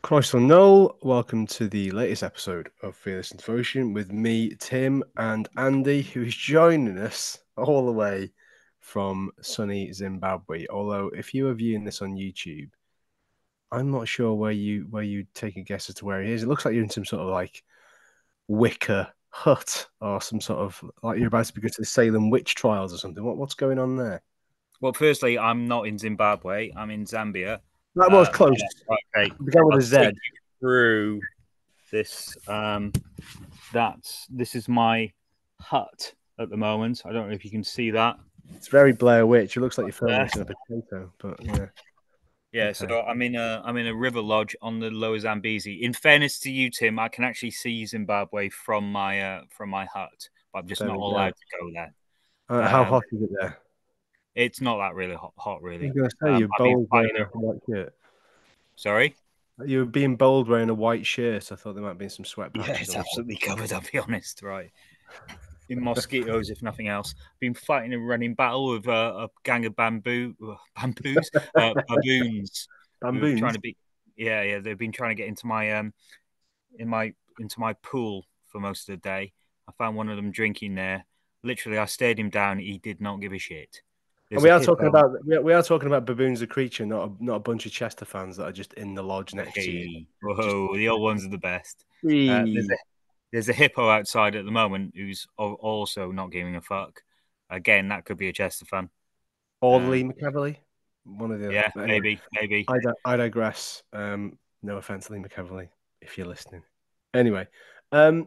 Christ on Null, welcome to the latest episode of Fearless and Devotion with me, Tim, and Andy, who is joining us all the way from sunny Zimbabwe. Although, if you are viewing this on YouTube, I'm not sure where you take a guess as to where he is. It looks like you're in some sort of like wicker hut or some sort of like you're about to go to the Salem witch trials or something. What's going on there? Well, firstly, I'm not in Zimbabwe. I'm in Zambia. That was close. Okay, It began with I'll a Z. take you through this. This is my hut at the moment. I don't know if you can see that. It's very Blair Witch. It looks like you're filming this in a potato, but yeah. Yeah, Okay. so I'm in a river lodge on the Lower Zambezi. In fairness to you, Tim, I can actually see Zimbabwe from my hut, but I'm just There not we allowed go. to go there. How hot is it there? It's not that really hot, I really. was going to say, you're I've been bold wearing fighting a it. white shirt. Sorry. You were being bold wearing a white shirt. I thought there might be some sweat Yeah, patches it's on. absolutely covered. I'll be honest, right? In mosquitoes, if nothing else. Been fighting a running battle with a gang of baboons, baboons, who are trying Bamboons. to be. Yeah. They've been trying to get into my into my pool for most of the day. I found one of them drinking there. Literally, I stared him down. He did not give a shit. And There's we a are talking hippo. about we are talking about baboons a creature, not a bunch of Chester fans that are just in the lodge next to you. Hey, Just whoa, the old ones are the best. hey, There's a hippo outside at the moment who's also not giving a fuck. Again, that could be a Chester fan. Audley McEverly, one of the other. Yeah, But anyway, maybe. I digress. No offense, Lee McEverly, if you're listening. Anyway, um,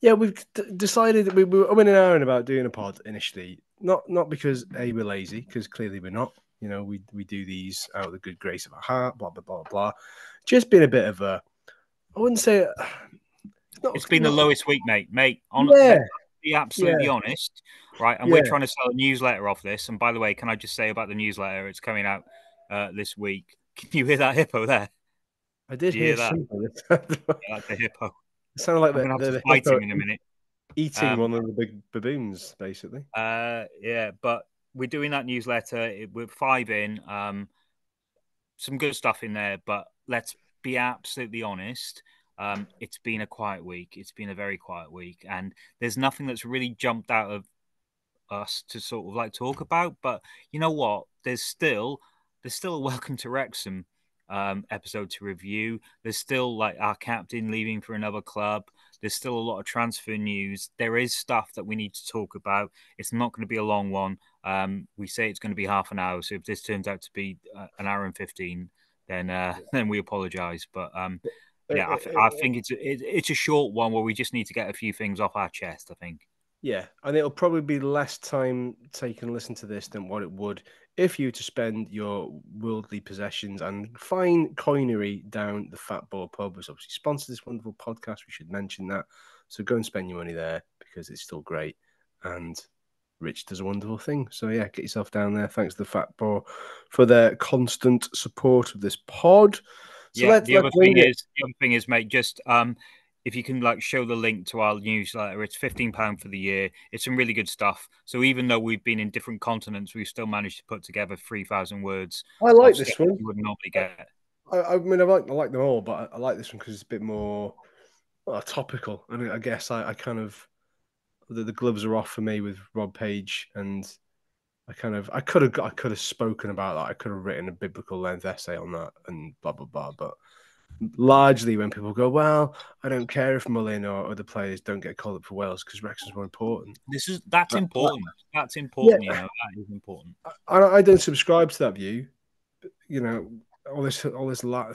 yeah, we've decided that we were in an hour about doing a pod initially. Not because we're lazy, because clearly we're not. You know, we do these out of the good grace of our heart. Blah blah blah blah. Just been a bit of a. I wouldn't say. It's been the Not. lowest week, mate. Yeah, Let's be absolutely yeah, honest, right? And we're yeah. trying to sell a newsletter off this. And by the way, can I just say about the newsletter? It's coming out this week. Can you hear that hippo there? I did Do you hear hear that? something. Yeah, that's a hippo. It sounded like I'm gonna have to the fight hippo him in a minute. eating Um, one of the big baboons, basically. yeah, but we're doing that newsletter. We're 5 in. Some good stuff in there, but let's be absolutely honest. It's been a quiet week. It's been a very quiet week, and there's nothing that's really jumped out of us to sort of like talk about. But you know what? There's still a Welcome to Wrexham episode to review. There's still like our captain leaving for another club. There's still a lot of transfer news. There is stuff that we need to talk about. It's not going to be a long one. We say it's going to be half an hour. So if this turns out to be an hour and 15, then we apologise. But yeah, I think it's a short one where we just need to get a few things off our chest. I think. Yeah, and it'll probably be less time taken to listen to this than what it would if you were to spend your worldly possessions and fine coinery down the Fat Ball Pub, which obviously sponsors this wonderful podcast. We should mention that. So go and spend your money there because it's still great. And Rich does a wonderful thing. So yeah, get yourself down there. Thanks to the Fat Ball for their constant support of this pod. So Yeah, let's wing it. the other thing is, mate, just if you can like show the link to our newsletter, it's £15 for the year. It's some really good stuff. So even though we've been in different continents, we've still managed to put together 3,000 words I of like stuff this one. you would normally get. I mean, I like them all, but I like this one because it's a bit more topical. And I guess I kind of the gloves are off for me with Rob Page, and I could have spoken about that. I could have written a biblical length essay on that and blah blah blah. But largely, when people go, well, I don't care if Mullin or other players don't get called up for Wales because Wrexham's more important. That's I, important. That's yeah, important. You know, that is important. I don't subscribe to that view. You know, all this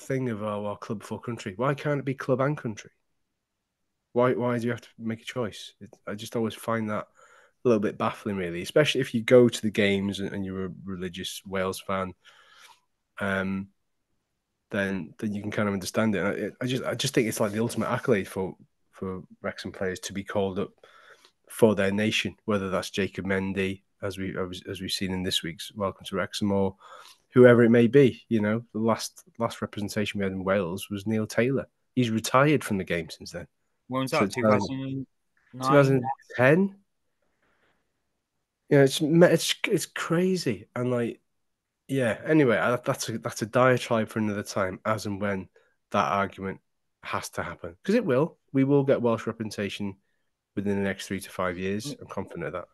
thing of club before country. Why can't it be club and country? Why do you have to make a choice? I just always find that a little bit baffling, really, especially if you go to the games and you're a religious Wales fan. Then you can kind of understand it. I just think it's like the ultimate accolade for Wrexham players to be called up for their nation, whether that's Jacob Mendy, as we've seen in this week's Welcome to Wrexham, or whoever it may be. You know, the last representation we had in Wales was Neil Taylor. He's retired from the game since then. When was So that? 2009. 2010. Yeah, it's crazy, and like, yeah. Anyway, that's a diatribe for another time, as and when that argument has to happen because it will. We will get Welsh representation within the next 3 to 5 years. I'm confident of that.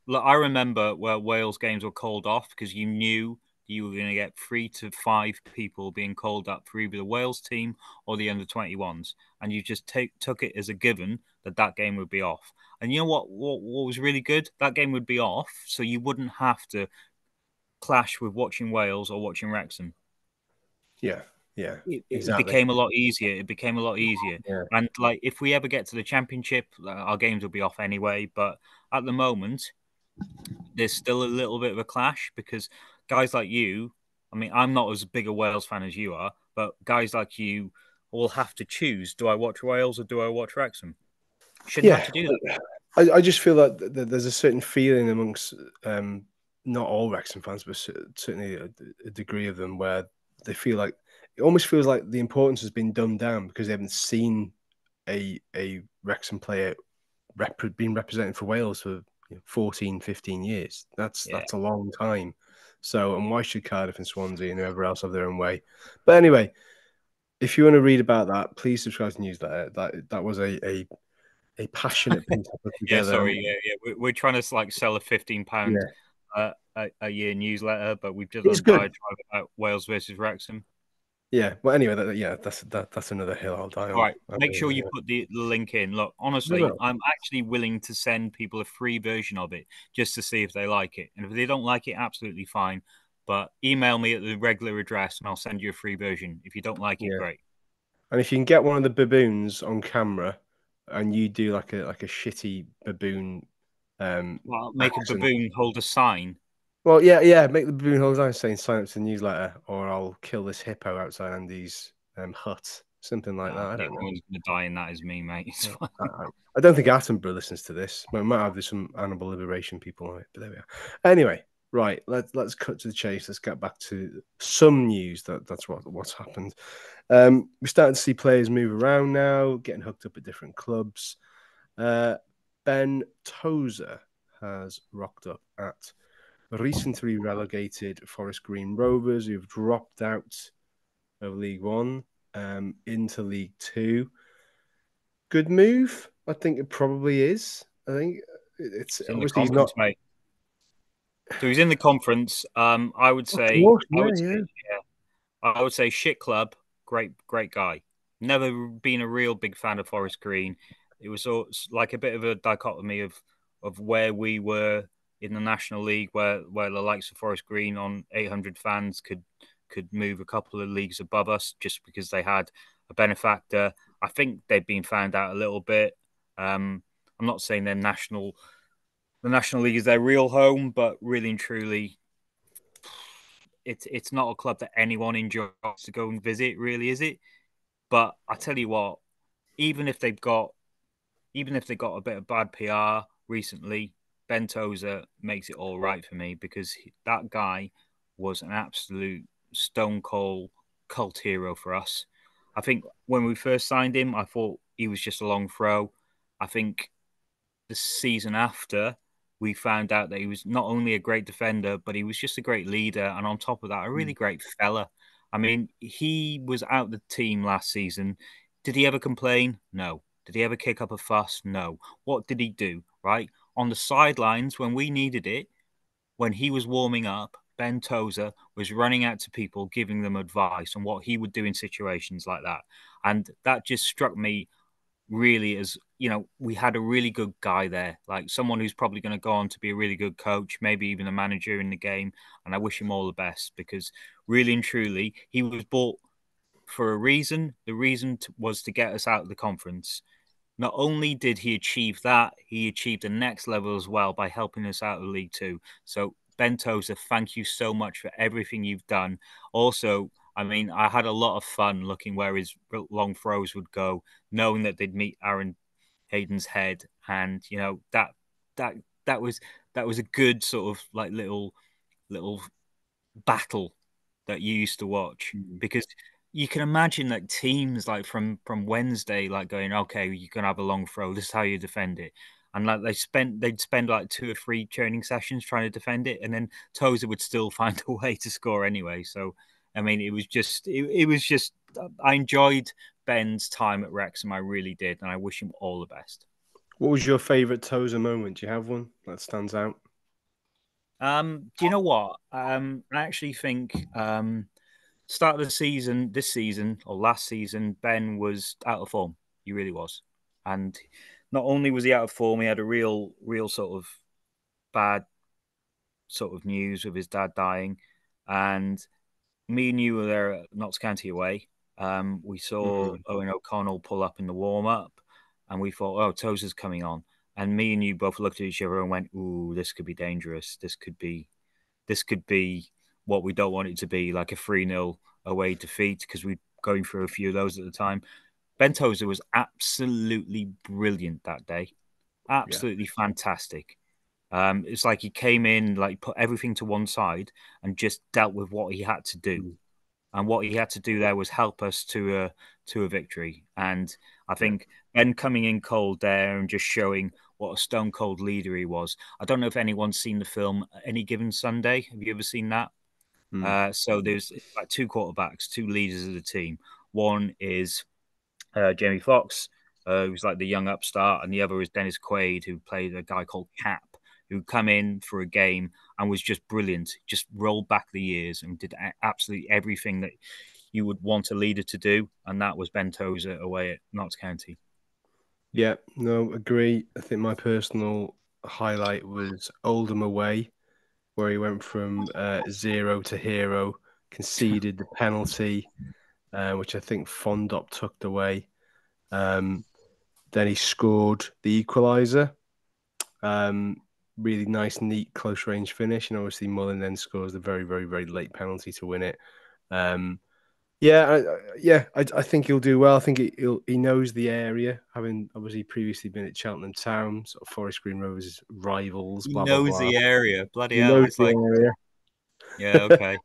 Look, I remember where Wales games were called off because you knew you were going to get 3 to 5 people being called up for either the Wales team or the under-21s, and you just took it as a given that that game would be off. And you know what was really good? That game would be off, so you wouldn't have to clash with watching Wales or watching Wrexham. Yeah, yeah, It exactly. became a lot easier. It became a lot easier. Yeah, And like, if we ever get to the championship, our games will be off anyway. But at the moment, there's still a little bit of a clash because guys like you, I mean, I'm not as big a Wales fan as you are, but guys like you will have to choose: do I watch Wales or do I watch Wrexham? Shouldn't have yeah. to do that. I just feel like there's a certain feeling amongst not all Wrexham fans, but certainly a degree of them where they feel like it almost feels like the importance has been dumbed down because they haven't seen a Wrexham player being represented for Wales for 14, 15 years. Yeah. That's a long time. So, and why should Cardiff and Swansea and whoever else have their own way? But anyway, if you want to read about that, please subscribe to the newsletter. That was a passionate piece I put Yeah, together. sorry. Yeah. We're trying to like sell a £15 Yeah, a year newsletter, but we've just done it's a good. diatribe about Wales versus Wrexham. Yeah. Well, anyway, that's another hill I'll die All on. right, make sure you put the link in. Look, honestly, Well, I'm actually willing to send people a free version of it just to see if they like it. And if they don't like it, absolutely fine. But email me at the regular address and I'll send you a free version. If you don't like it, yeah. great. And if you can get one of the baboons on camera, and you do like a shitty baboon Well, I'll make a accent. baboon hold a sign. Well, yeah, yeah. Make the baboon hold on saying sign up to the newsletter, or I'll kill this hippo outside Andy's hut. Something like that. I The don't know. only one's going to die in that is me, mate. It's Yeah. fine. I don't think Attenborough listens to this. We might have some animal liberation people on it, but there we are. Anyway, right. Let's cut to the chase. Let's get back to some news. That's what's happened. We're starting to see players move around now, getting hooked up at different clubs. Ben Tozer has rocked up at recently relegated Forest Green Rovers, who've dropped out of League One into League Two. Good move. I think it probably is. I think it's It's in the obviously he's not. conference, mate. So he's in the conference. Of course, I yeah, would yeah. say, yeah, I would say shit club, great guy. Never been a real big fan of Forest Green. It was like a bit of a dichotomy of where we were in the National League, where the likes of Forest Green on 800 fans could move a couple of leagues above us just because they had a benefactor. I think they've been found out a little bit. I'm not saying the National League is their real home, but really and truly, it's not a club that anyone enjoys to go and visit, really, is it? But I tell you what, even if they've got even if they got a bit of bad PR recently, Ben Tozer makes it all right for me because that guy was an absolute stone cold cult hero for us. I think when we first signed him, I thought he was just a long throw. I think the season after, we found out that he was not only a great defender, but he was just a great leader. And on top of that, a really great fella. I mean, he was out the team last season. Did he ever complain? No. Did he ever kick up a fuss? No. What did he do? Right? On the sidelines, when we needed it, when he was warming up, Ben Tozer was running out to people, giving them advice on what he would do in situations like that. And that just struck me really as we had a really good guy there, like someone who's probably going to go on to be a really good coach, maybe even a manager in the game. And I wish him all the best because really and truly, he was bought for a reason. The reason was to get us out of the conference. Not only did he achieve that, he achieved the next level as well by helping us out of League Two. So, Ben Tozer, thank you so much for everything you've done. Also, I mean, I had a lot of fun looking where his long throws would go, knowing that they'd meet Aaron Hayden's head, and that that was that was a good sort of like little battle that you used to watch Mm. because you can imagine that teams like from Wednesday like going, okay, you can have a long throw, this is how you defend it. And like they'd spend like 2 or 3 training sessions trying to defend it, and then Tozer would still find a way to score anyway. So I mean, it was just. I enjoyed Ben's time at Wrexham. I really did, and I wish him all the best. What was your favourite Tozer moment? Do you have one that stands out? Do you know what? I actually think start of the season, this season or last season, Ben was out of form. He really was, and not only was he out of form, he had a real sort of bad sort of news with his dad dying, and me and you were there at Notts County away. We saw Mm, Owen O'Connell pull up in the warm up, and we thought, "Oh, Tozer's coming on." And me and you both looked at each other and went, "Ooh, this could be dangerous. This could be what we don't want it to be, like a 3-0 away defeat," because we're going through a few of those at the time. Ben Tozer was absolutely brilliant that day, yeah. absolutely fantastic. It's like he came in, like put everything to one side and just dealt with what he had to do. Mm, And what he had to do there was help us to a victory. And I yeah. think Ben coming in cold there and just showing what a stone cold leader he was. I don't know if anyone's seen the film Any Given Sunday. Have you ever seen that? Mm, So there's like two quarterbacks, two leaders of the team. One is Jamie Foxx, who's like the young upstart, and the other is Dennis Quaid, who played a guy called Cap, who come in for a game and was just brilliant. Just rolled back the years and did absolutely everything that you would want a leader to do, and that was Ben Tozer away at Notts County. yeah, no, agree. I think my personal highlight was Oldham away, where he went from zero to hero, conceded the penalty, which I think Fondop tucked away. Um, then he scored the equaliser. Um, really nice, neat, close range finish, and obviously Mullin then scores the very, very, very late penalty to win it. Um, I think he'll do well. I think he knows the area, having obviously previously been at Cheltenham Town, sort of Forest Green Rovers rivals, He blah blah knows blah. the area. Bloody He hell. knows It's the like, area. yeah, okay.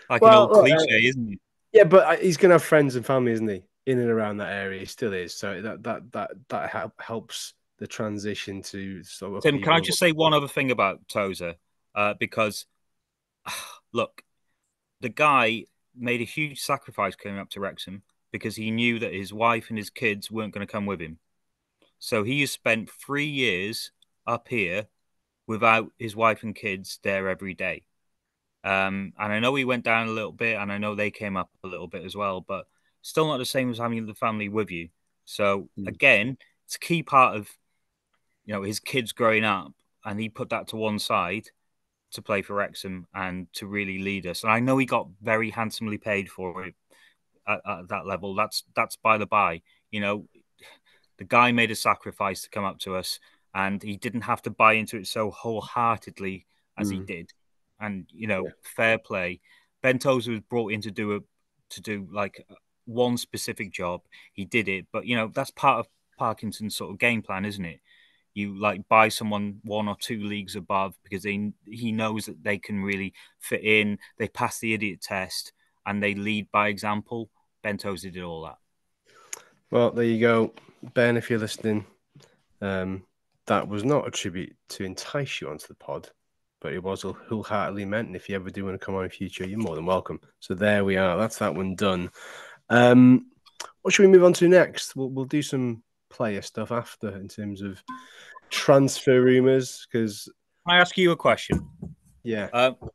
Like an Well, old look, cliche, isn't it? yeah, but he's going to have friends and family, isn't he? In and around that area, he still is. So that helps the transition to sort of Tim, can I upheaval. just say one other thing about Tozer? Because, look, the guy made a huge sacrifice coming up to Wrexham because he knew that his wife and his kids weren't going to come with him. So he has spent 3 years up here without his wife and kids there every day. And I know he went down a little bit, and I know they came up a little bit as well, but still not the same as having the family with you. So Mm, again, it's a key part of his kids growing up, and he put that to one side to play for Wrexham and to really lead us. And I know he got very handsomely paid for it at that level. That's by the by. You know, the guy made a sacrifice to come up to us, and he didn't have to buy into it so wholeheartedly as he mm, did. And yeah. fair play. Ben Tozer was brought in to do like one specific job. He did it, but that's part of Parkinson's sort of game plan, isn't it? You like buy someone one or two leagues above because he knows that they can really fit in. They pass the idiot test and they lead by example. Ben Tozer did all that. Well, there you go, Ben. If you're listening, um, that was not a tribute to entice you onto the pod, but it was wholeheartedly meant. And if you ever do want to come on in future, you're more than welcome. So there we are. That's that one done. What should we move on to next? We'll do some player stuff after in terms of transfer rumors because Can I ask you a question? yeah.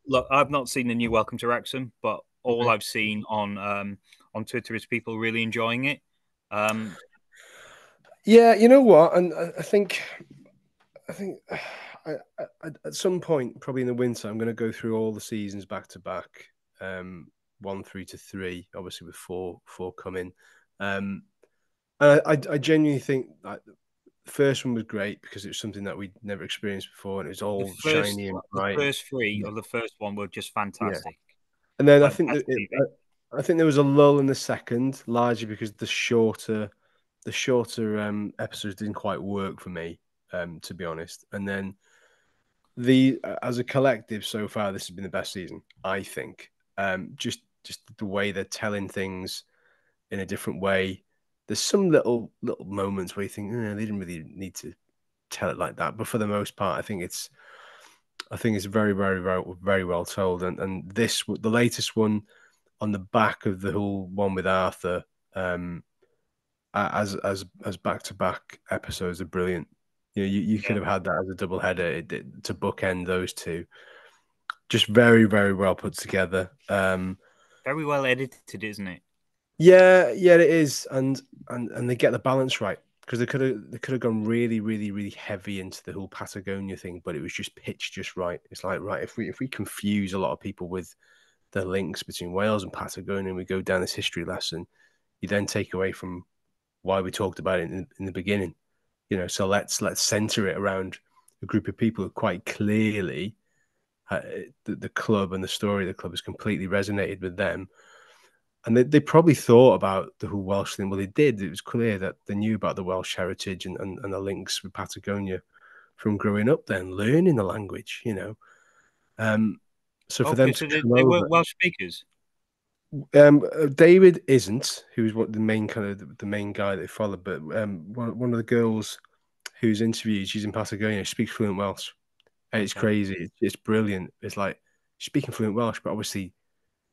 Look, I've not seen the new Welcome to Wrexham, but all Okay. I've seen on Twitter is people really enjoying it. Um, Yeah, you know what? And I think at some point, probably in the winter, I'm going to go through all the seasons back to back, 1 through to 3, obviously with four coming. Um, and I genuinely think that the first one was great because it was something that we'd never experienced before, and it was all shiny and the bright. first three Yeah, of the first one were just yeah. fantastic, And then like best TV. I think there was a lull in the second, largely because the shorter episodes didn't quite work for me, to be honest. And then the as a collective so far, this has been the best season, I think. Just the way they're telling things in a different way. There's some little moments where you think, they didn't really need to tell it like that, but for the most part, I think it's very, very, very, very well told. And the latest one, on the back of the whole one with Arthur, um, as back to back episodes are brilliant. You could Yeah, have had that as a double header to bookend those two. Just very, very well put together. very well edited, isn't it? Yeah, yeah, it is, and they get the balance right because they could have gone really, really, really heavy into the whole Patagonia thing, but it was just pitched just right. It's like right if we confuse a lot of people with the links between Wales and Patagonia, and we go down this history lesson, you then take away from why we talked about it in the beginning. So let's center it around a group of people who quite clearly the club and the story of the club has completely resonated with them. And they probably thought about the whole Welsh thing. Well, they did. It was clear that they knew about the Welsh heritage and the links with Patagonia from growing up there and learning the language. Um, so for them Okay, to so come they were over, Welsh speakers. David isn't, who's what the main kind of the main guy they followed, but one of the girls who's interviewed, she's in Patagonia, she speaks fluent Welsh. And it's Okay, crazy. It's brilliant. It's like speaking fluent Welsh, but obviously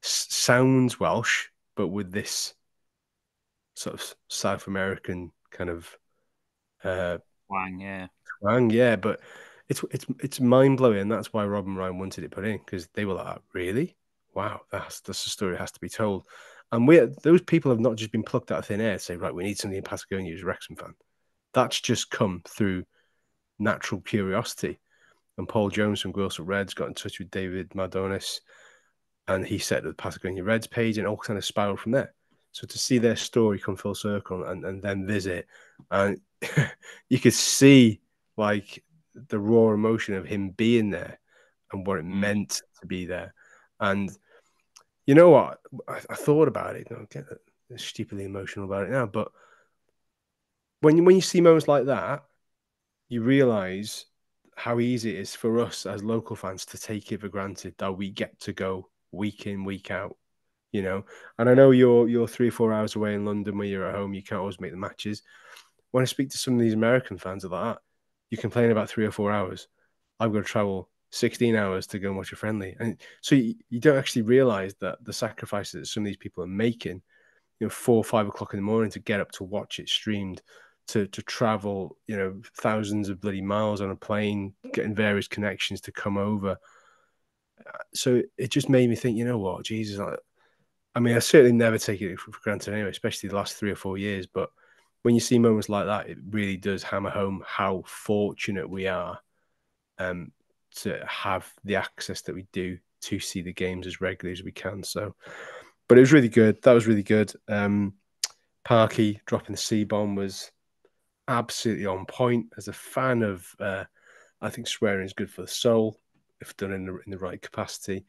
sounds Welsh, but with this sort of South American kind of uh Wang, yeah. twang. Yeah, but it's mind blowing. That's why Rob and Ryan wanted it put in because they were like, really? Wow, that's the story that has to be told. And those people have not just been plucked out of thin air to say, right, we need somebody in Patagonia who's a Wrexham fan. That's just come through natural curiosity. And Paul Jones from Grosset Reds got in touch with David Mardonis and he set the Patagonia Reds page and all kind of spiraled from there. So to see their story come full circle and then visit, and you could see like the raw emotion of him being there and what it Mm. meant to be there. And you know what? I thought about it. I get stupidly emotional about it now, but when you see moments like that, you realize how easy it is for us as local fans to take it for granted that we get to go week in, week out. And I know you're 3 or 4 hours away in London where you're at home, you can't always make the matches. When I speak to some of these American fans of that, you complain about 3 or 4 hours. I've got to travel 16 hours to go and watch a friendly. And so you don't actually realize that the sacrifices that some of these people are making, 4 or 5 o'clock in the morning to get up to watch it streamed, to travel, thousands of bloody miles on a plane, getting various connections to come over. So it just made me think, you know what, Jesus, I mean, I certainly never take it for granted anyway, especially the last 3 or 4 years. But when you see moments like that, it really does hammer home how fortunate we are um, to have the access that we do to see the games as regularly as we can. So, but it was really good. That was really good. Parky dropping the C bomb was absolutely on point. As a fan of, I think swearing is good for the soul if done in the right capacity.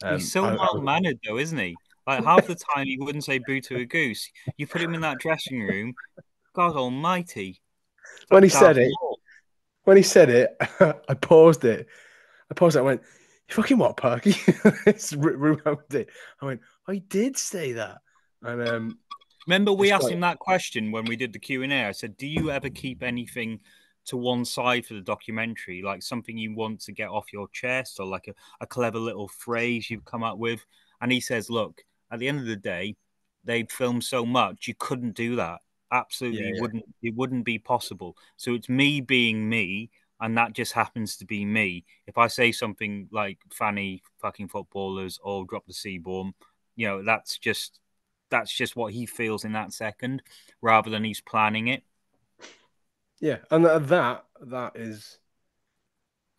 He's so I mild mannered, though, isn't he? Like half the time he wouldn't say boo to a goose. You put him in that dressing room, God Almighty, it's when he like said Darth it, Maul. when he said it, I paused it. I paused it. I went, "You fucking what, Parky?" It's rewound it. I went, "I did say that," and Remember, we it's asked quite him that question when we did the Q&A. I said, "Do you ever keep anything to one side for the documentary, like something you want to get off your chest, or like a clever little phrase you've come up with?" And he says, "Look, at the end of the day, they filmed so much, you couldn't do that. yeah, Absolutely yeah, wouldn't. It wouldn't be possible. So it's me being me." And that just happens to be me. If I say something like "fanny fucking footballers" or "drop the C bomb," that's just what he feels in that second, rather than he's planning it. yeah. And that is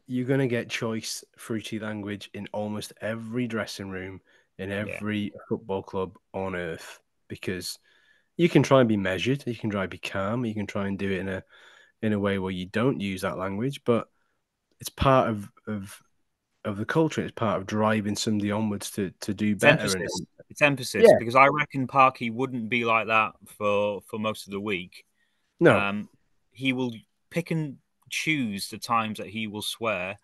you're gonna get choice fruity language in almost every dressing room in Yeah, every football club on earth because you can try and be measured, you can try and be calm, you can try and do it in a way where you don't use that language, but it's part of the culture. It's part of driving somebody onwards to do it's better. And emphasis. It's emphasis yeah, because I reckon Parky wouldn't be like that for most of the week. no, Um, he will pick and choose the times that he will swear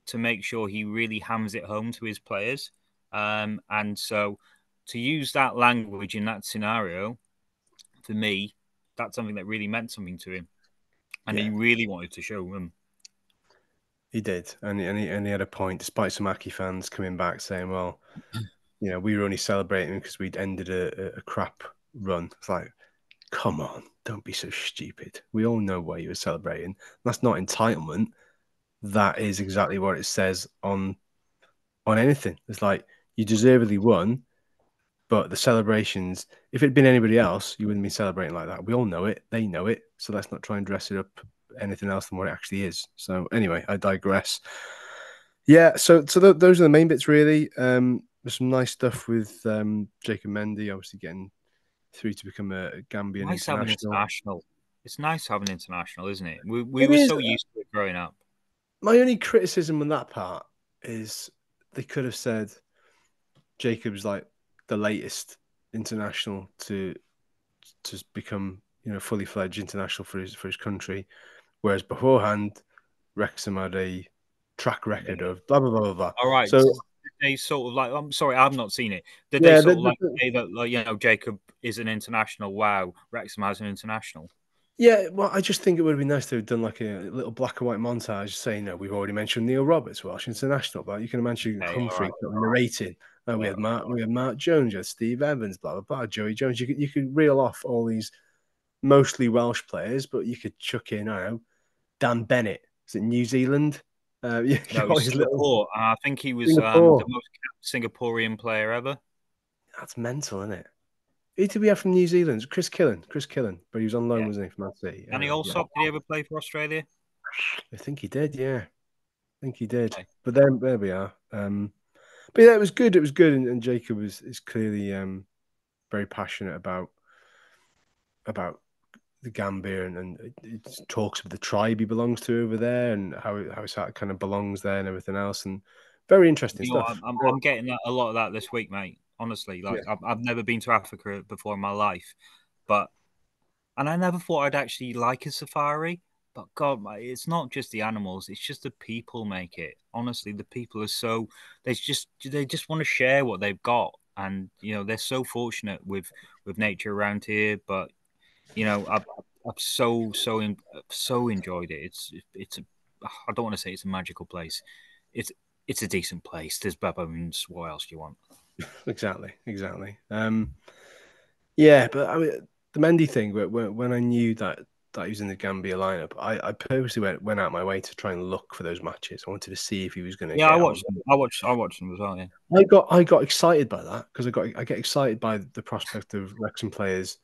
to make sure he really hams it home to his players. And so to use that language in that scenario, for me, that's something that really meant something to him, and yeah, he really wanted to show them. he did, and he had a point. Despite some Aki fans coming back saying, "Well, we were only celebrating because we'd ended a crap run. It's like, come on, don't be so stupid. We all know why you were celebrating. That's not entitlement. That is exactly what it says on anything. It's like you deservedly won, but the celebrations, if it'd been anybody else, you wouldn't be celebrating like that. We all know it. They know it. So let's not try and dress it up anything else than what it actually is. So anyway, I digress. Yeah, so those are the main bits really. There's some nice stuff with Jacob Mendy obviously getting through to become a Gambian Nice having international. international. It's nice having international, isn't it? We It were is. so used to it growing up. My only criticism on that part is they could have said Jacob's like the latest international to become fully fledged international for his country, whereas beforehand Wrexham had a track Yeah. record of blah blah blah blah blah. All right. So They sort of like, I'm sorry, I've not seen it. Did they yeah, sort of like say that, like, Jacob is an international? Wow, Wrexham has an international. yeah. Well, I just think it would have been nice to have done like a little black and white montage saying, no, we've already mentioned Neil Roberts, Welsh international, but you can imagine Okay, all Humphrey right, sort of narrating. Oh, all right. We had Mark Jones, we had Steve Evans, blah blah blah, Joey Jones. You could reel off all these mostly Welsh players, but you could chuck in, I don't know, Dan Bennett. Is it New Zealand? You No, got he's his little Singapore. I think he was the Singapore. most Singaporean player ever. That's mental, isn't it? Who did we have from New Zealand? Chris Killen. Chris Killen, but he was on loan, Yeah. wasn't he, from Man City? Danny Yeah, Allsop, did he ever play for Australia? I think he did. Yeah, I think he did. Okay. But then there we are. But yeah, it was good. It was good, and Jacob is clearly very passionate about the Gambia and it talks with the tribe he belongs to over there and how it's kind of belongs there and everything else and very interesting stuff. I'm getting that, a lot of that this week, mate. Honestly, Yeah, like I've never been to Africa before in my life, but and I never thought I'd actually like a safari. But God, mate, it's not just the animals; it's just the people make it. Honestly, the people are so they just want to share what they've got, and they're so fortunate with nature around here. But I've so enjoyed it. It's a I don't want to say it's a magical place. It's it's a decent place. There's baboons. What else do you want? exactly. Yeah, but I mean, the Mendy thing. But when I knew that he was in the Gambia lineup, I purposely went out my way to try and look for those matches. I wanted to see if he was going to Yeah, I get on. watched them. I watched them as well. Yeah. I got excited by that because I get excited by the prospect of Wrexham players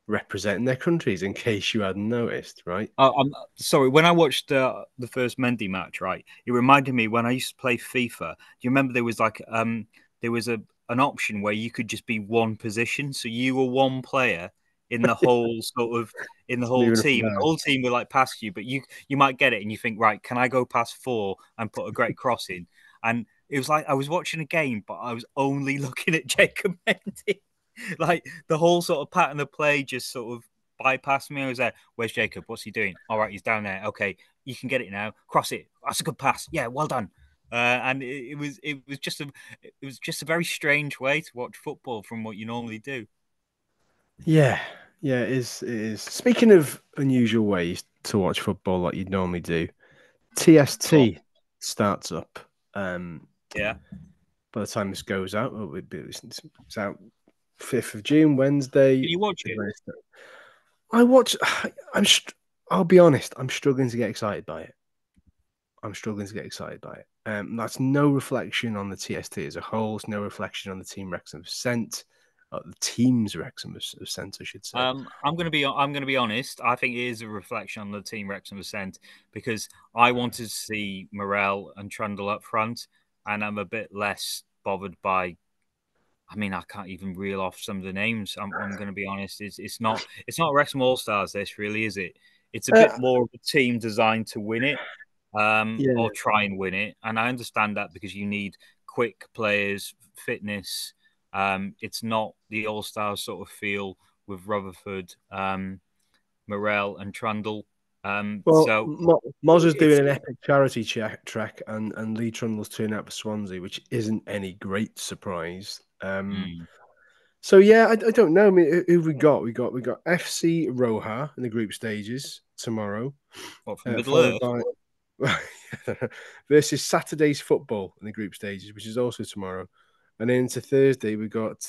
representing their countries. In case you hadn't noticed, right? I'm sorry. When I watched the first Mendy match, right, it reminded me when I used to play FIFA. Do you remember there was like there was an option where you could just be one position, so you were one player in the whole sort of in the It's not whole even team. a And the whole team were like past you, but you might get it, and you think, right, can I go past four and put a great cross in? And it was like I was watching a game, but I was only looking at Jacob Mendy. Like the whole sort of pattern of play just sort of bypassed me. I was there. Where's Jacob? What's he doing? All right, he's down there. Okay, you can get it now. Cross it. That's a good pass. Yeah, well done. And it was just a very strange way to watch football from what you normally do. Yeah, yeah, it is. It is. Speaking of unusual ways to watch football like you'd normally do, Go on. TST starts up. Um, Yeah. by the time this goes out, it's out 5th of June, Wednesday. Can you watch is it? when it's- I watch. I'm. I'll be honest. I'm struggling to get excited by it. I'm struggling to get excited by it. That's no reflection on the TST as a whole. It's no reflection on the team Wrexham have sent, the teams Wrexham have sent, I should say. I'm gonna be honest. I think it is a reflection on the team Wrexham has sent because I wanted to see Morel and Trundle up front, and I'm a bit less bothered by. I mean, I can't even reel off some of the names. I'm going to be honest. It's not Wrexham All Stars. This really is it. It's a Uh, bit more of a team designed to win it, or yeah. try and win it. And I understand that because you need quick players, fitness. It's not the All Stars sort of feel with Rutherford, Morel, and Trundle. Well, So Moz is doing it's an epic charity track, and Lee Trundle's turning out for Swansea, which isn't any great surprise. mm, So yeah, I don't know. I mean, who we got? We got FC Roja in the group stages tomorrow, what from Middle followed Earth. by versus Saturday's football in the group stages, which is also tomorrow, And then into Thursday, we got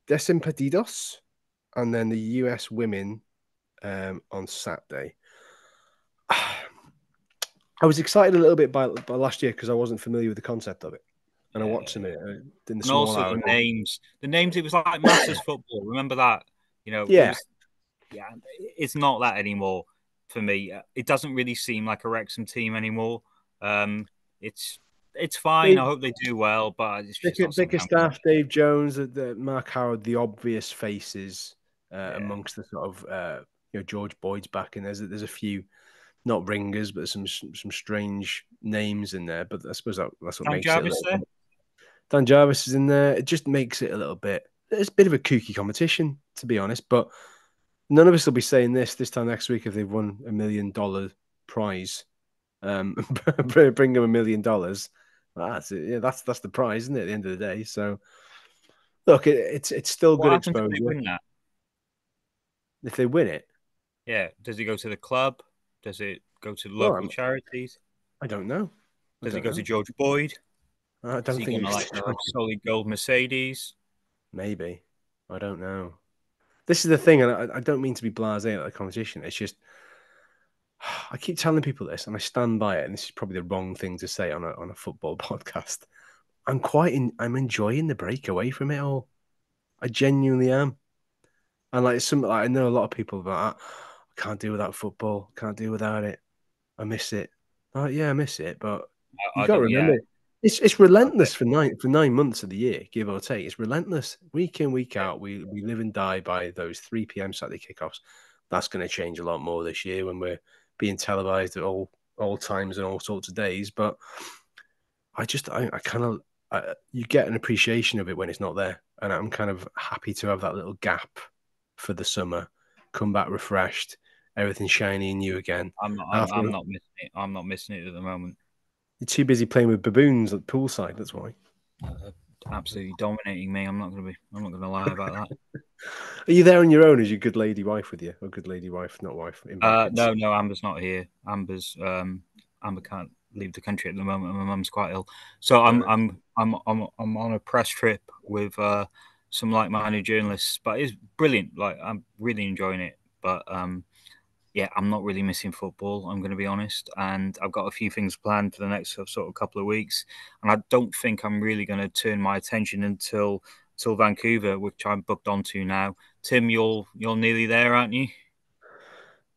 Desimpedidos and then the US women on Saturday. I was excited a little bit by last year because I wasn't familiar with the concept of it. And I Yeah, watched some of it in the and small also hours. the names. The names. It was like Masters football. Remember that? It Yeah, was. Yeah, it's not that anymore for me. It doesn't really seem like a Wrexham team anymore. Um, it's it's fine. they I hope they do well, but it's just not something I'm going to. Bickerstaff, Dave Jones, Mark Howard, the obvious faces Yeah, amongst the sort of George Boyd's back in. There's a few not ringers, but some strange names in there. But I suppose that's what Dan makes it a Jarvis little there. bit. Dan Jarvis is in there. It just makes it a little bit. It's a bit of a kooky competition, to be honest. But none of us will be saying this time next week if they've won $1 million prize. Bring them $1 million. That's it. Yeah, that's the prize, isn't it? At the end of the day. So look, it's still What good happens if they exposure win that? if they win it. Yeah, does it go to the club? Does it go to Well, local charities? I don't know. I Does it don't go to know. George Boyd? I Is don't he think going to it's like have a solid gold Mercedes? maybe. I don't know. This is the thing, and I don't mean to be blasé at the competition. It's just I keep telling people this, and I stand by it. And this is probably the wrong thing to say on a football podcast. I'm enjoying the break away from it all. I genuinely am. And I know a lot of people about I can't do without football. Can't do without it. I miss it. Oh yeah, I miss it. But you I got to don't. Yeah, remember, it's relentless for 9 months of the year, give or take. It's relentless, week in, week yeah. out. We live and die by those 3 p.m. Saturday kickoffs. That's going to change a lot more this year when we're being televised at all times and all sorts of days. But I kind of you get an appreciation of it when it's not there, and I'm kind of happy to have that little gap for the summer, come back refreshed, everything shiny and new again. After I'm not missing it. I'm not missing it at the moment. you're too busy playing with baboons at the poolside, that's why. Absolutely dominating me. I'm not going to be. I'm not going to lie about that. Are you there on your own? Is your good lady wife with you? Or good lady wife, not wife, in brackets? No, Amber's not here. Amber can't leave the country at the moment. My mum's quite ill, so Right. I'm on a press trip with some like-minded journalists. But it's brilliant. Like I'm really enjoying it. But yeah, I'm not really missing football. I'm going to be honest, and I've got a few things planned for the next sort of couple of weeks, and I don't think I'm really going to turn my attention until Vancouver, which I'm booked onto now. Tim, you're nearly there, aren't you?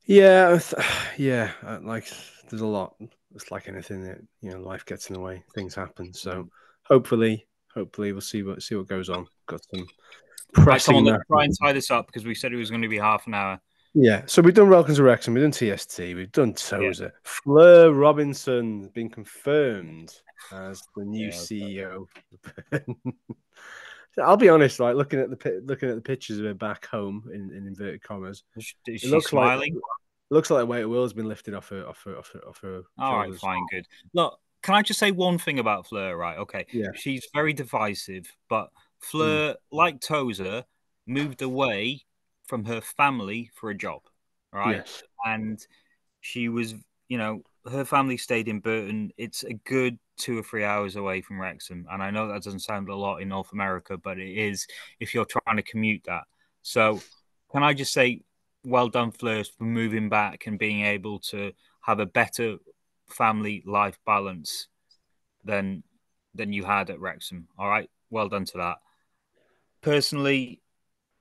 Yeah, yeah. Like, there's a lot. It's like anything that life gets in the way. Things happen. So hopefully, we'll see what goes on. Got some Right, come on, pressing let's try matters. and tie this up because we said it was going to be half an hour. Yeah. So we've done Welcome to Wrexham. We've done TST. We've done Yeah, Tozer. Fleur Robinson has been confirmed as the new yeah. CEO. I'll be honest, like looking at the pictures of her back home in inverted commas, Is it she looks like smiling? the weight of the world's been lifted off her All right, shoulders. fine, good. Look, can I just say one thing about Fleur? Right, okay. Yeah. She's very divisive, but Mm. Fleur, like Tozer, moved away from her family for a job, right? Yes. And she was, her family stayed in Burton. It's a good 2 or 3 hours away from Wrexham. And I know that doesn't sound a lot in North America, but it is if you're trying to commute that. So, can I just say, well done, Fleur, for moving back and being able to have a better family life balance than you had at Wrexham. All right, well done to that. Personally,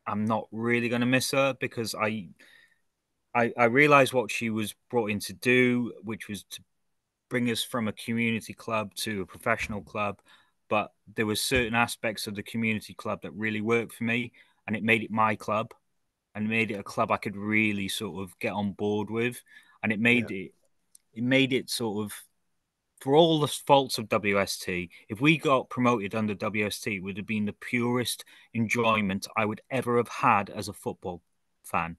I'm not really going to miss her because I realized what she was brought in to do, which was to bring us from a community club to a professional club. But there were certain aspects of the community club that really worked for me, and it made it my club, and made it a club I could really sort of get on board with, and Yeah. it made it sort of for all the faults of WST. If we got promoted under WST, it would have been the purest enjoyment I would ever have had as a football fan.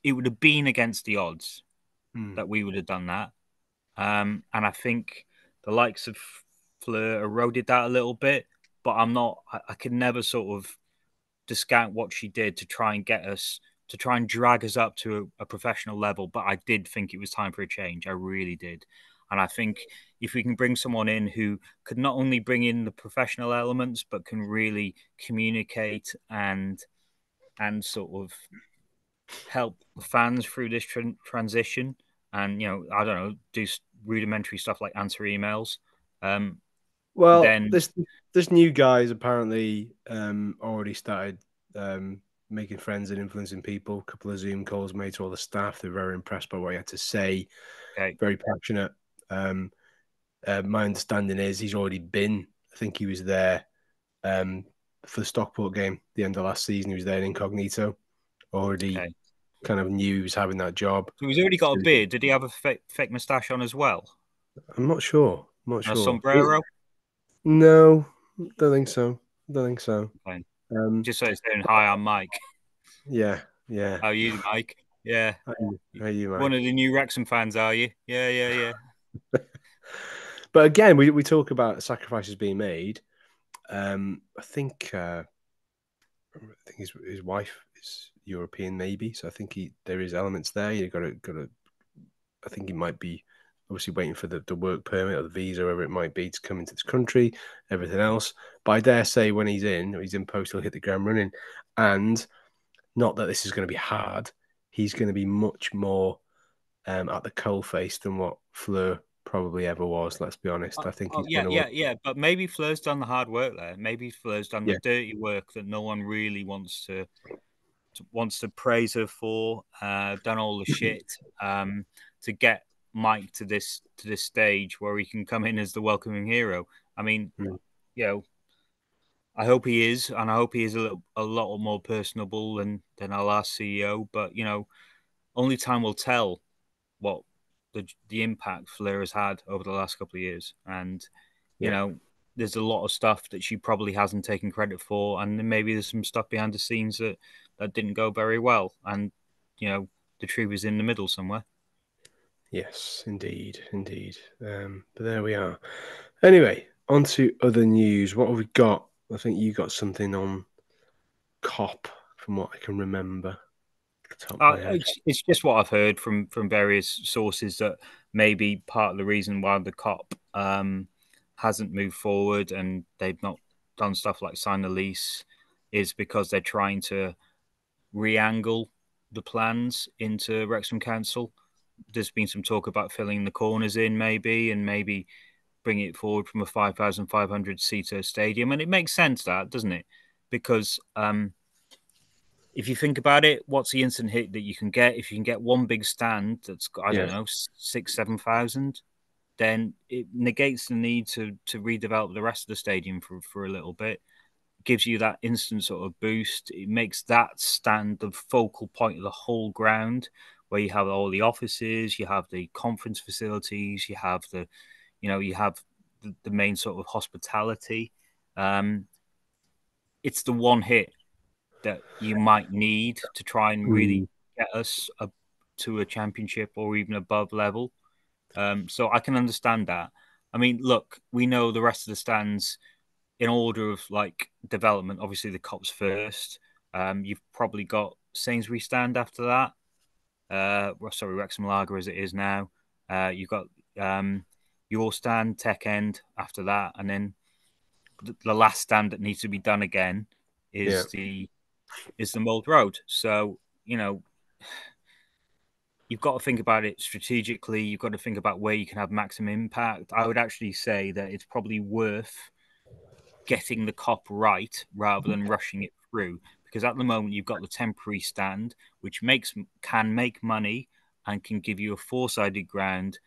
It would have been against the odds Mm. that we would have done that. And I think the likes of Fleur eroded that a little bit, but I could never sort of discount what she did to try and get us, to try and drag us up to a professional level. But I did think it was time for a change. I really did. And I think if we can bring someone in who could not only bring in the professional elements, but can really communicate and sort of help the fans through this transition, and I don't know, do rudimentary stuff like answer emails, um, Well, then this new guy's apparently already started making friends and influencing people. A couple of Zoom calls made to all the staff. They're very impressed by what he had to say. okay, Very passionate. Um, my understanding is he's already been. I think he was there um, for the Stockport game, the end of last season. He was there in incognito. Already okay. kind of knew he was having that job. So he's already got a So beard. Did he have a fake moustache on as well? I'm not sure. I'm not And a sure. sombrero? No, don't think so. Don't think so. Okay. Um, Just so it's saying hi, I'm Mike. yeah, yeah. How are you, Mike? Yeah. How are you, One Mike? of the new Wrexham fans, are you? Yeah, yeah, yeah. But again, we talk about sacrifices being made. I think his wife is European, maybe. So I think there is elements there. You got to. I think he might be obviously waiting for the work permit or the visa, whatever it might be, to come into this country. Everything else, but I dare say when he's in post, he'll hit the ground running. And not that this is going to be hard. He's going to be much more at the coalface than what Fleur probably ever was. Let's be honest. I think Oh, he's yeah, going to. yeah, yeah. But maybe Fleur's done the hard work there. Maybe Fleur's done the Yeah, dirty work that no one really wants to praise her for. Done all the shit to get Mike to this stage where he can come in as the welcoming hero. I mean, mm, you know, I hope he is, and I hope he is a lot more personable than our last CEO. But only time will tell what the impact Flair has had over the last couple of years, and you yeah, know, there's a lot of stuff that she probably hasn't taken credit for, and then maybe there's some stuff behind the scenes that didn't go very well, and the truth is in the middle somewhere. yes, indeed, indeed. But there we are. Anyway, on to other news. What have we got? I think you got something on COP, from what I can remember, at the top of my head. It's just what I've heard from various sources that maybe part of the reason why the COP hasn't moved forward and they've not done stuff like sign the lease is because they're trying to re-angle the plans into Wrexham Council. There's been some talk about filling the corners in, and maybe bringing it forward from a 5,500 seater stadium. And it makes sense, that doesn't it? Because if you think about it, what's the instant hit that you can get? If you can get one big stand that's got, I don't Yes. know, 6,000, 7,000, then it negates the need to redevelop the rest of the stadium for a little bit. Gives you that instant sort of boost. It makes that stand the focal point of the whole ground, where you have all the offices, you have the conference facilities, you have the main sort of hospitality. Um, it's the one hit that you might need to try and really Mm, get us up to a championship or even above level. So I can understand that. I mean, look, we know the rest of the stands in order of like development. Obviously, the Cops first. You've probably got Sainsbury stand after that. Sorry, Wrexham Lager as it is now. You've got your stand, Tech End after that, and then the last stand that needs to be done again yeah, is the Mold Road. So you've got to think about it strategically. You've got to think about where you can have maximum impact. I would actually say that it's probably worth getting the cop right rather than rushing it through. Because at the moment you've got the temporary stand, which can make money and can give you a four-sided ground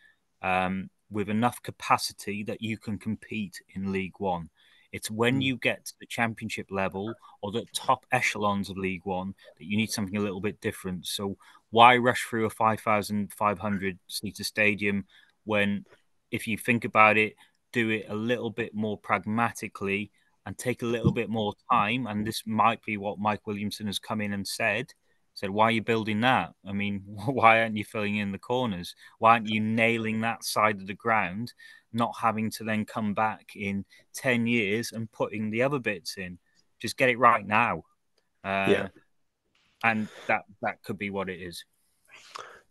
with enough capacity that you can compete in League One. It's when mm, you get to the championship level or the top echelons of League One that you need something a little bit different. So why rush through a 5,500 seater stadium when, if you think about it, do it a little bit more pragmatically and take a little bit more time. And this might be what Mike Williamson has come in and said, why are you building that? I mean, why aren't you filling in the corners? Why aren't you nailing that side of the ground, not having to then come back in 10 years and putting the other bits in? Just get it right now. yeah. And that could be what it is.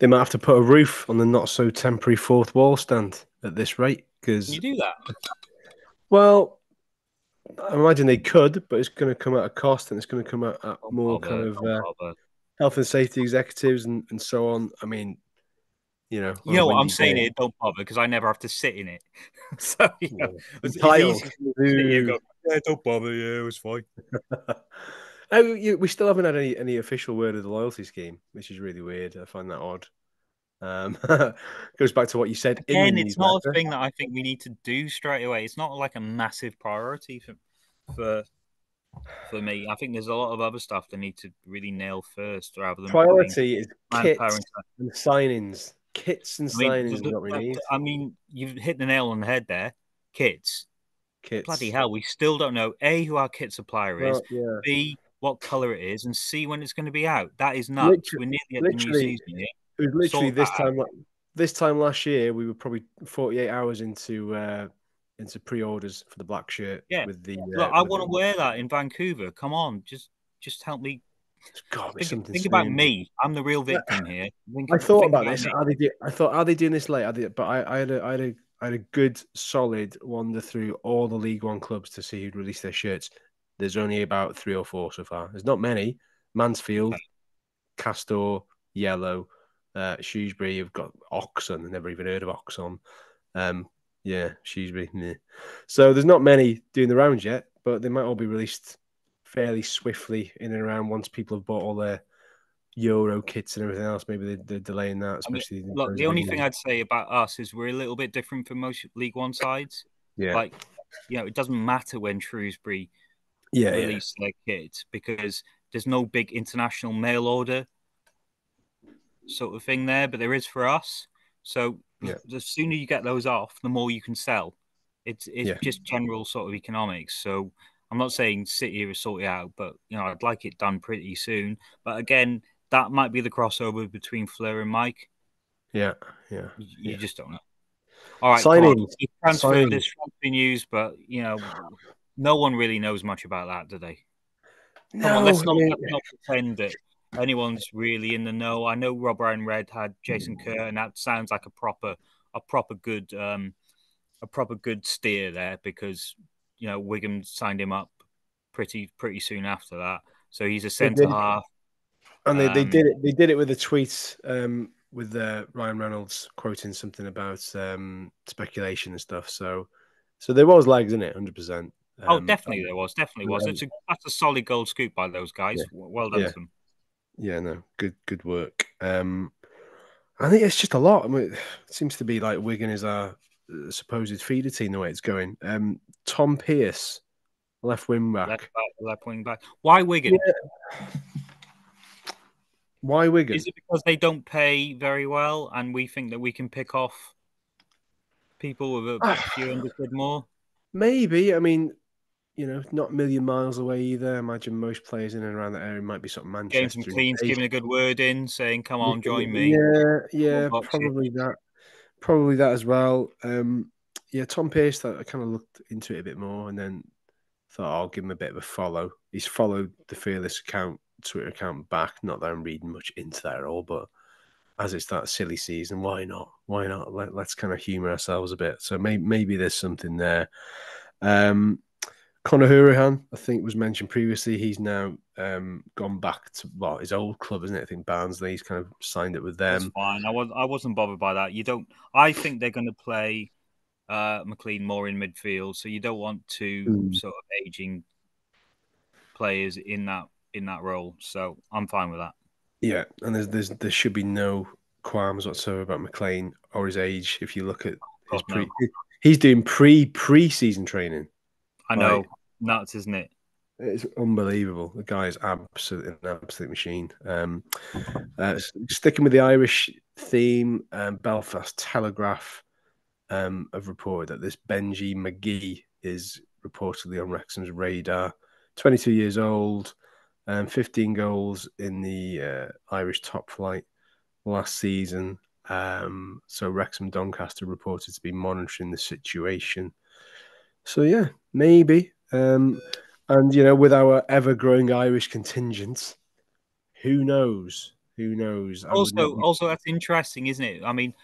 They might have to put a roof on the not so temporary fourth wall stand at this rate. Can Because, you do that? well, I imagine they could, but it's going to come at a cost, and it's going to come at Don't more kind bother. of Don't bother. health and safety executives and so on. I mean, on You a know what I'm windy saying day, here? Don't bother because I never have to sit in it. So yeah. it's easy Entitled. for me to sit here and Ooh. go, yeah, don't bother. Yeah, it was fine. Oh, we still haven't had any official word of the loyalty scheme, which is really weird. I find that odd. Um, goes back to what you said in the Again, it's not a newsletter. thing that I think we need to do straight away. It's not like a massive priority for for me. I think there's a lot of other stuff they need to really nail first rather than putting Priority is manpower kits into. and signings. Kits and I mean, signings is what we need. you've hit the nail on the head there. Kits. Bloody Kits. hell, we still don't know A, who our kit supplier is, Well, yeah. B, what color it is, and C, when it's going to be out. That is nuts. Literally, We're nearly at the new literally, season here. it was literally Sort that out. this time last year. We were probably 48 hours into pre-orders for the black shirt Yeah. with the Look, I with want the. to wear that in Vancouver. Come on, just help me. It's got to be Think something think about soon. me. I'm the real victim here. I thought Think about about this. me. I thought, are they doing this late? But I had a good solid wander through all the League One clubs to see who'd released their shirts. There's only about three or four so far. There's not many. Mansfield, Okay. Castor, Yellow, Shrewsbury have got Oxon. I never even heard of Oxon. Um, yeah, Shrewsbury. Meh. So there's not many doing the rounds yet, but they might all be released fairly swiftly in and around once people have bought all their Euro kits and everything else. Maybe they're delaying that, I mean, especially in look, terms the of only thing England. I'd say about us is we're a little bit different from most League One sides. Yeah, Like, it doesn't matter when Shrewsbury yeah, yeah, release their kit because there's no big international mail order sort of thing there, but there is for us. So yeah, the sooner you get those off, the more you can sell. It's yeah, just general sort of economics. So I'm not saying sit here and sort it out, but I'd like it done pretty soon. But again, that might be the crossover between Fleur and Mike. yeah, yeah, You yeah. just don't know. All right, come on. Signings, There's signings. transfer news, but no one really knows much about that, do they? Come on, No, I mean, let's not pretend that anyone's really in the know. I know Rob Ryan Red had Jason Kerr, and that sounds like a proper good a proper good steer there because Wigan signed him up pretty soon after that. So he's a they centre did, half. and they Um, did it. They did it with a tweet with Ryan Reynolds quoting something about speculation and stuff. So there was legs in it, 100%. oh, Um, definitely was. um, That's a solid gold scoop by those yeah, guys. Well done yeah, to them. yeah. No, good work. I think it's just a lot. I mean, it seems to be like Wigan is our supposed feeder team the way it's going. Tom Pearce, left wing back. Left wing back. Why Wigan? Yeah. Why Is Wigan? it because they don't pay very well, and we think that we can pick off people with a few hundred quid more? Maybe. I mean, not a million miles away either. I imagine most players in and around that area might be sort of James Manchester McLean's giving a good word in, saying, "Come on, join me. Yeah, We'll yeah, box you." probably that as well. Yeah, Tom Pearce. I kind of looked into it a bit more, and then thought I'll give him a bit of a follow. He's followed the Fearless Twitter account back. Not that I'm reading much into that at all, but as it's that silly season, why not? Why not? Let's kind of humour ourselves a bit. So maybe there's something there. Um, Conor Hurahan, I think, was mentioned previously. He's now gone back to his old club, isn't it? I think Barnsley. He's kind of signed it with That's them. fine. I wasn't bothered by that. You don't. I think they're going to play McLean more in midfield, so you don't want two Mm. sort of aging players in that role. So I'm fine with that. Yeah, and there should be no qualms whatsoever about McLean or his age. If you look at his God no, he's doing pre-season training. I Like, know, nuts, isn't it? it's unbelievable. The guy is absolutely an absolute machine. Sticking with the Irish theme, Belfast Telegraph have reported that this Benji McGee is reportedly on Wrexham's radar. 22 years old, 15 goals in the Irish top flight last season. So Wrexham Doncaster reported to be monitoring the situation. So yeah, maybe. And with our ever-growing Irish contingent, who knows? Who knows? I would not. Also, that's interesting, isn't it? I mean,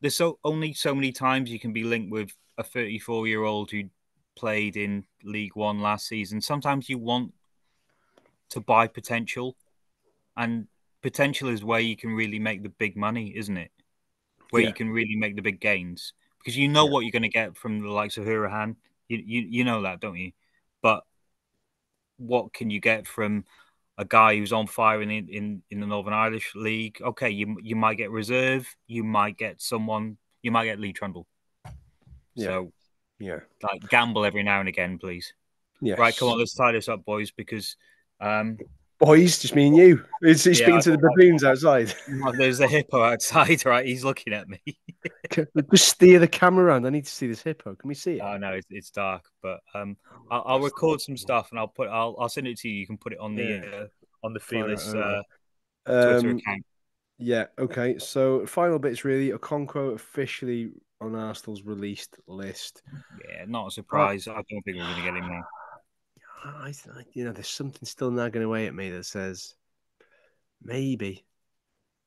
there's only so many times you can be linked with a 34-year-old who played in League One last season. Sometimes you want to buy potential, and potential is where you can really make the big money, isn't it? Where Yeah, you can really make the big gains because you know yeah, what you're going to get from the likes of Hurahan. You know that, don't you? But what can you get from a guy who's on fire in the Northern Irish League? Okay, you might get reserve, you might get someone, you might get Lee Trundle. yeah, So yeah. like gamble every now and again, please. Right, come Yes. on, let's tie this up, boys, because Boys, just me and you. He's yeah, speaking to the baboons outside. there's a hippo outside, right? He's looking at me. Just steer the camera around. I need to see this hippo. Can we see it? Oh no, it's dark, but I'll record some stuff and I'll send it to you. You can put it Yeah, on the fire it Fearless over. Twitter Um, account. yeah, okay. So final bits really. Okonkwo officially on Arsenal's released list. Yeah, not a I, surprise. I don't think we're going to get him now. there's something still nagging away at me that says maybe,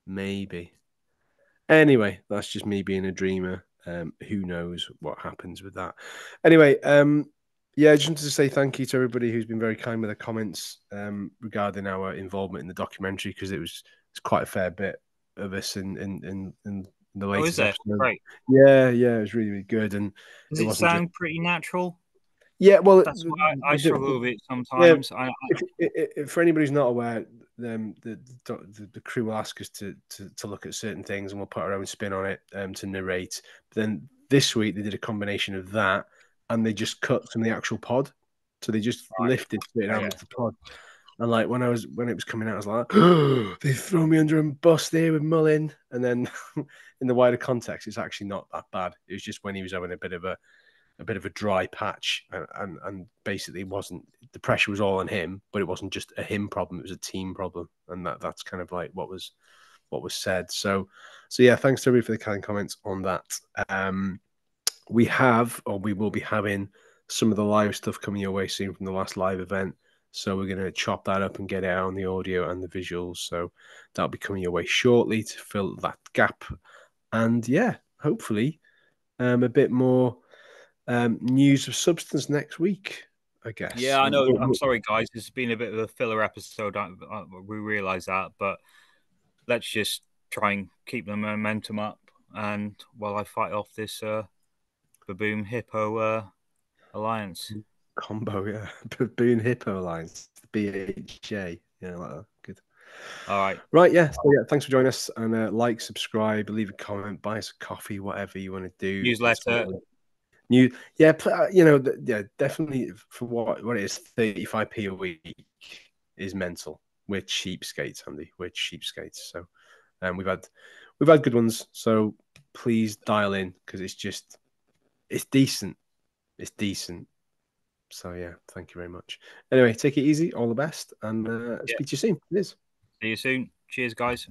maybe. Anyway, that's just me being a dreamer. Who knows what happens with that? Anyway, yeah, I just wanted to say thank you to everybody who's been very kind with their comments regarding our involvement in the documentary because it's quite a fair bit of us in the Oh, is latest there? episode. Great. Yeah, yeah, it was really, really good, and Does it it wasn't just sound pretty natural? yeah. Well, That's what I struggle with it yeah, sometimes. if for anybody who's not aware, the crew will ask us to look at certain things, and we'll put our own spin on it to narrate. But then this week they did a combination of that, and they just cut from the actual pod, so they just lifted certain Oh, yeah. elements of the pod. And like when it was coming out, I was like, oh, they throw me under a bus there with Mullin. And then in the wider context, it's actually not that bad. It was just when he was having a bit of a dry patch and basically wasn't the pressure was all on him, but it wasn't just a him problem, it was a team problem. And that's kind of like what was said. So yeah, thanks to everybody for the kind comments on that. We will be having some of the live stuff coming your way soon from the last live event. So we're going to chop that up and get it out on the audio and the visuals. So that'll be coming your way shortly to fill that gap. And yeah, hopefully a bit more news of substance next week, I guess. Yeah, I know. I'm sorry, guys. It's been a bit of a filler episode. We realise that, but let's just try and keep the momentum up. And while I fight off this baboon hippo alliance. Combo, yeah. Baboon Hippo Alliance, BHA. Yeah, like that. Good. All right. Right, yeah. So yeah, thanks for joining us. And like, subscribe, leave a comment, buy us a coffee, whatever you want to do. It's Newsletter. new. Yeah, yeah, definitely for what it is, 35p a week is mental. We're cheapskates, Andy. We're cheapskates. So we've had good ones. So please dial in because it's decent. It's decent. So yeah, thank you very much. Anyway, take it easy. All the best, and Yeah. speak to you soon. It is. See you soon. Cheers, guys.